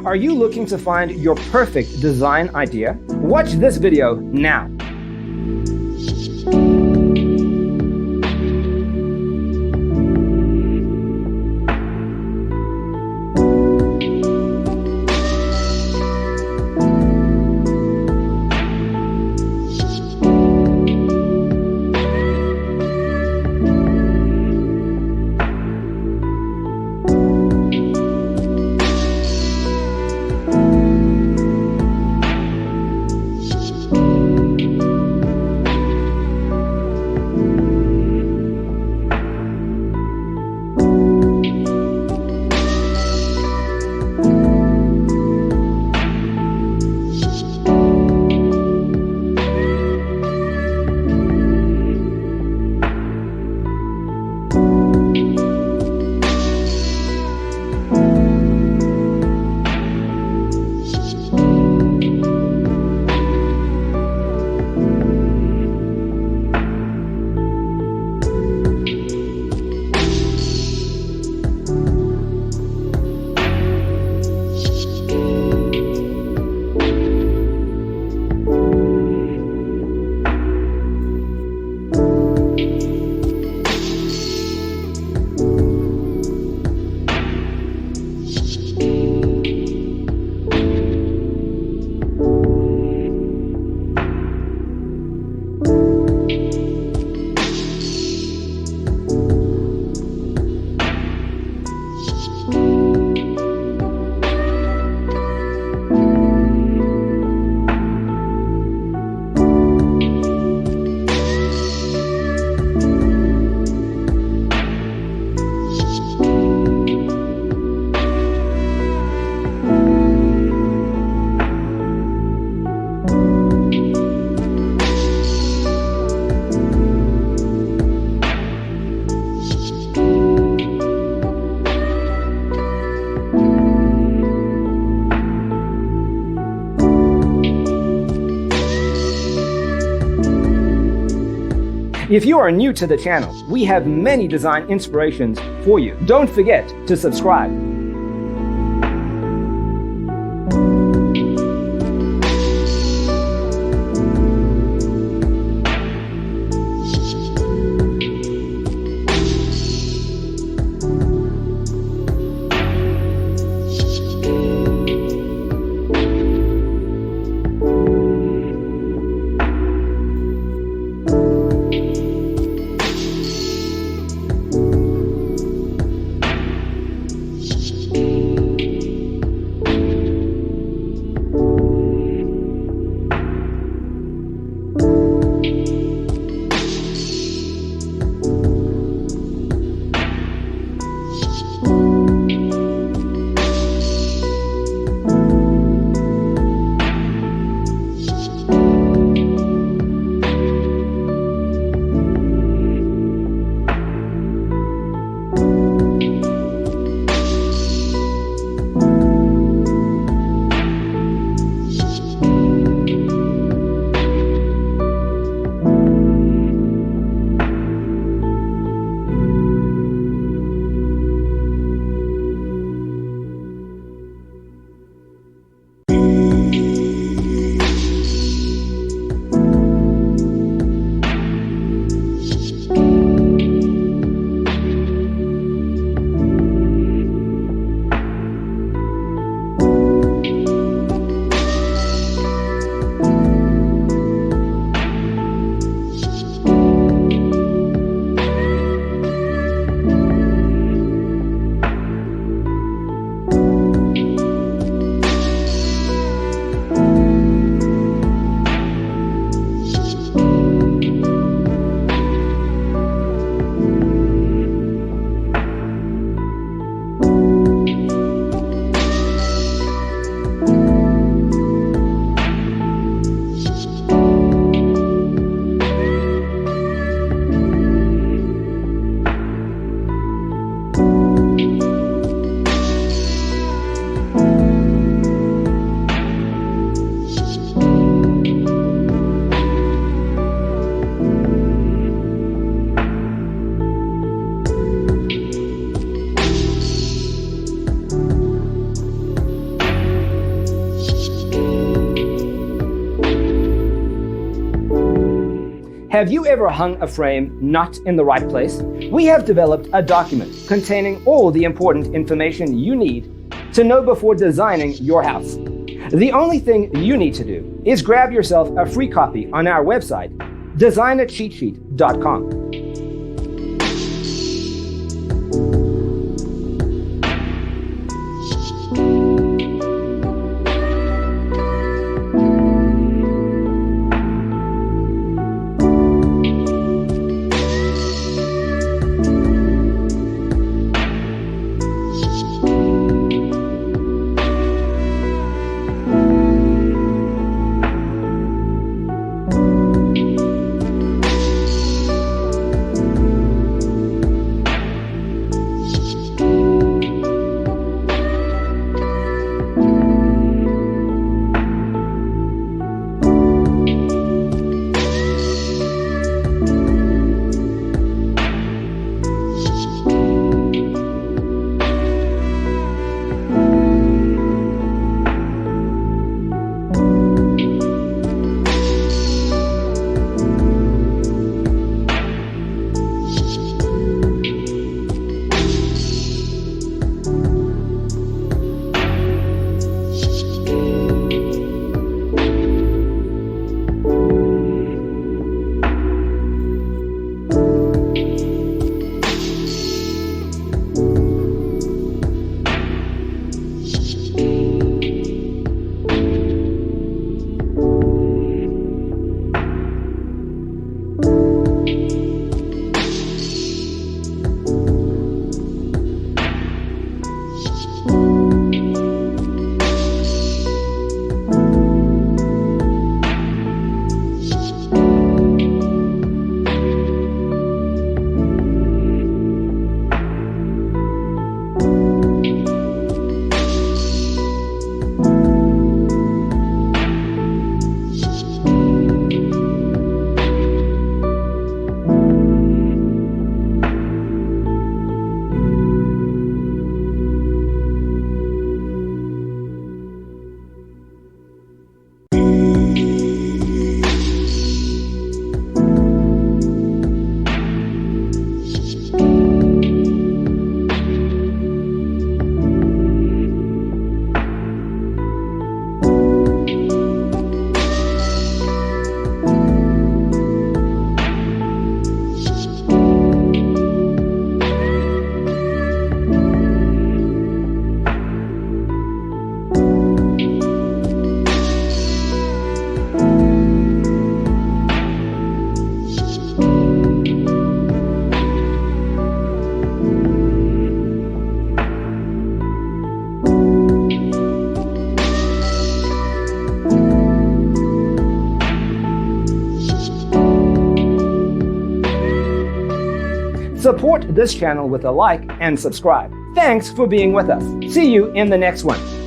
Are you looking to find your perfect design idea? Watch this video now. If you are new to the channel, we have many design inspirations for you. Don't forget to subscribe. Have you ever hung a frame not in the right place? We have developed a document containing all the important information you need to know before designing your house. The only thing you need to do is grab yourself a free copy on our website, designercheatsheet.com. Support this channel with a like and subscribe. Thanks for being with us. See you in the next one.